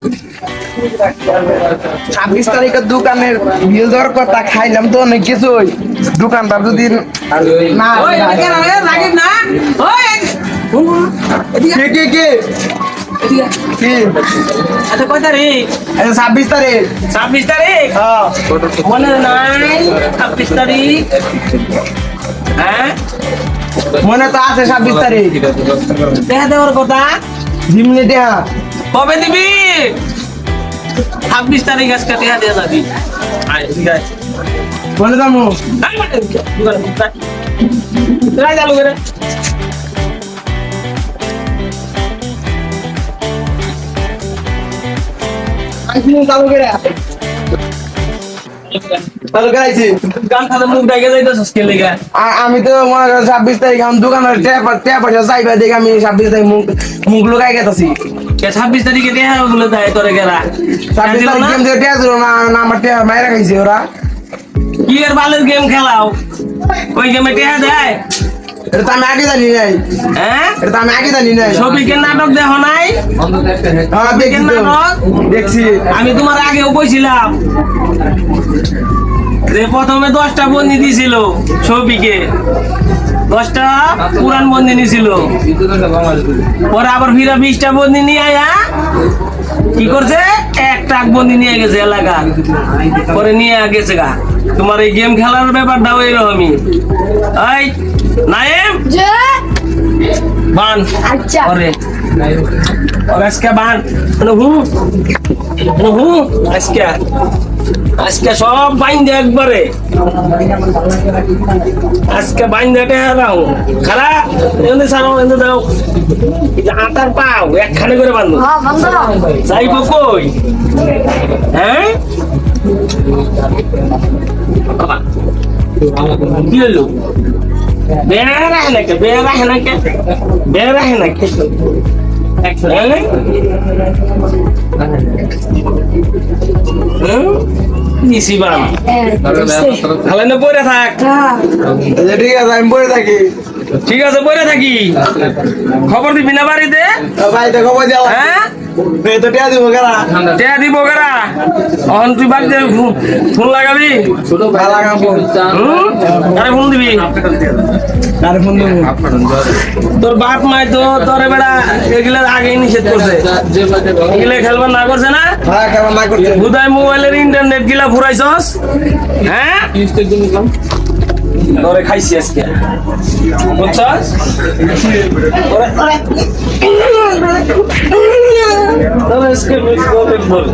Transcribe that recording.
26 তারিখের দোকানের বিল দর কথা খাইলাম তো অনেক কিছুই দোকানদার যদি না রাগিব না কে কে আচ্ছা কয় তারিখ 26 তারিখ 26 তারিখ মনে নাই 26 তারিখ হ্যাঁ মনে তো আছে 26 তারিখ দেখা দেওয়ার কথা জিমনি দেহা কবে দিবি 26 তারিখ আজকে দেখা দিয়ে যাবি বলে দামু চালু করে চালু করে চালু করাইছি গান খাতে মুখ ডাকে যাইতেছিস কে লেগে আমি তো মনে করেন 26 তারিখ আমি দোকানের ট্যাপ পয়সা চাইবা দেখে আমি 26 তারিখ মুখ লুকাই গেছি 26 তারিখে দেখা বলে দেয় তোরে গেলা 26 তারিখ গেম দিয়ে ট্যাপ দিল না আমার ট্যাপ মাইরা খাইছে ওরা কি এর বালের গেম খেলাও ওই গেমে টেহা দেয় এটা তো আমি আগে জানি নাই হ্যাঁ এটা তো আমি আগে জানি নাই ছবিকে নাটক দেখো নাই হ্যাঁ দেখছি তো দেখছি আমি তোমার আগেও কইছিলাম যে প্রথমে 10টা বন্দি দিছিল ছবিকে 10টা পুরান বন্দি নিছিল পরে আবার ফিরা 20টা বন্দি নিয়ে আয়া কি করছে একটা বন্দি নিয়ে গেছে এলাকা পরে নিয়ে গেছে গা তোমার এই গেম খেলার ব্যাপারটাও এরকমই এই নাইম বান আচ্ছা পরে আজকে বান আজকে সব বাইন্দে একবারে আজকে বাইন্দে হারাও খারাপ এনে সারো এনে দাও আটার পাও একখানে করে বান্ধব হ্যাঁ বন্ধ যাইব কই হ্যাঁ কি হলো বেড়া রাখে নাকি নিশিবান ভালো না পড়ে থাক ঠিক আছে আমি বলে থাকি ঠিক আছে পড়ে থাকি খবর দিবি না বাড়িতে ভাই তো খবর দেওয়া হ্যাঁ তো টিয়া দিব কেনা টেয়া দিব কারা অহন তুই বাড়িতে ফোন লাগাবি ভালো কাপড় কারে ফোন দিবি তার ফোন দেবো তোর বাপ মাই তো তোর বেড়া এগুলা আগেই নিষেধ করছে এগুলা খেলবার না করছে না হ্যাঁ কেমন না করছে হুদায় মোবাইলের ইন্টারনেট গিলা ফুরাইছস হ্যাঁ তোরে খাইছি আজকে বুঝছস তোরে আজকে বল